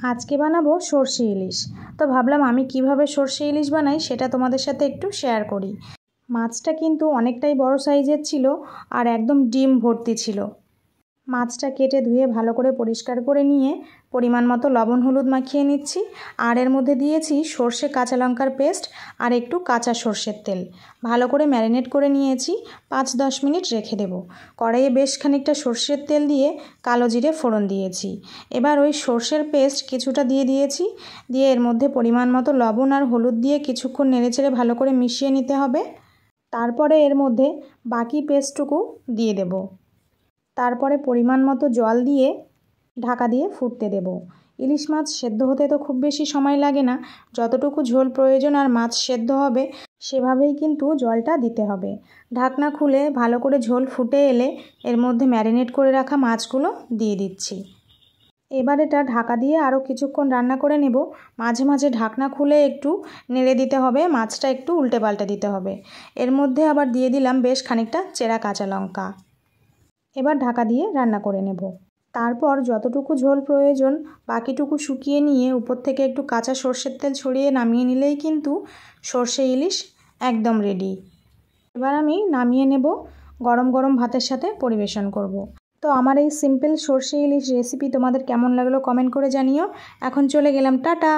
আজকে বানাবো সরষে ইলিশ। তো ভাবলাম আমি কিভাবে সরষে ইলিশ বানাই সেটা তোমাদের সাথে একটু শেয়ার করি। মাছটা কিন্তু অনেকটাই বড় সাইজের ছিল আর একদম ডিম ভর্তি ছিল। মাছটা কেটে ধুয়ে ভালো করে পরিষ্কার করে নিয়ে পরিমাণ মতো লবণ হলুদ মাখিয়ে নিচ্ছি। আর এর মধ্যে দিয়েছি সর্ষে কাঁচা লঙ্কার পেস্ট আর একটু কাঁচা সর্ষের তেল। ভালো করে ম্যারিনেট করে নিয়েছি, 5-10 মিনিট রেখে দেব। কড়াইয়ে বেশ খানিকটা সর্ষের তেল দিয়ে কালো জিরে ফোড়ন দিয়েছি। এবার ওই সর্ষের পেস্ট কিছুটা দিয়েছি, দিয়ে এর মধ্যে পরিমাণ মতো লবণ আর হলুদ দিয়ে কিছুক্ষণ নেড়েচেড়ে ভালো করে মিশিয়ে নিতে হবে। তারপরে এর মধ্যে বাকি পেস্টটুকু দিয়ে দেব। তারপরে পরিমাণ মতো জল দিয়ে ঢাকা দিয়ে ফুটতে দেব। ইলিশ মাছ সেদ্ধ হতে তো খুব বেশি সময় লাগে না, যতটুকু ঝোল প্রয়োজন আর মাছ সেদ্ধ হবে সেভাবেই কিন্তু জলটা দিতে হবে। ঢাকনা খুলে ভালো করে ঝোল ফুটে এলে এর মধ্যে ম্যারিনেট করে রাখা মাছগুলো দিয়ে দিচ্ছি। এবার এটা ঢাকা দিয়ে আরও কিছুক্ষণ রান্না করে নেব। মাঝে মাঝে ঢাকনা খুলে একটু নেড়ে দিতে হবে, মাছটা একটু উল্টে পাল্টে দিতে হবে। এর মধ্যে আবার দিয়ে দিলাম বেশ খানিকটা চেরা কাঁচা লঙ্কা। এবার ঢাকা দিয়ে রান্না করে নেব। তারপর যতটুকু ঝোল প্রয়োজন বাকিটুকু শুকিয়ে নিয়ে উপর থেকে একটু কাঁচা সর্ষের তেল ছড়িয়ে নামিয়ে নিলেই কিন্তু সর্ষে ইলিশ একদম রেডি। এবার আমি নামিয়ে নেব, গরম গরম ভাতের সাথে পরিবেশন করব। তো আমার এই সিম্পল সর্ষে ইলিশ রেসিপি তোমাদের কেমন লাগলো কমেন্ট করে জানিও। এখন চলে গেলাম, টাটা।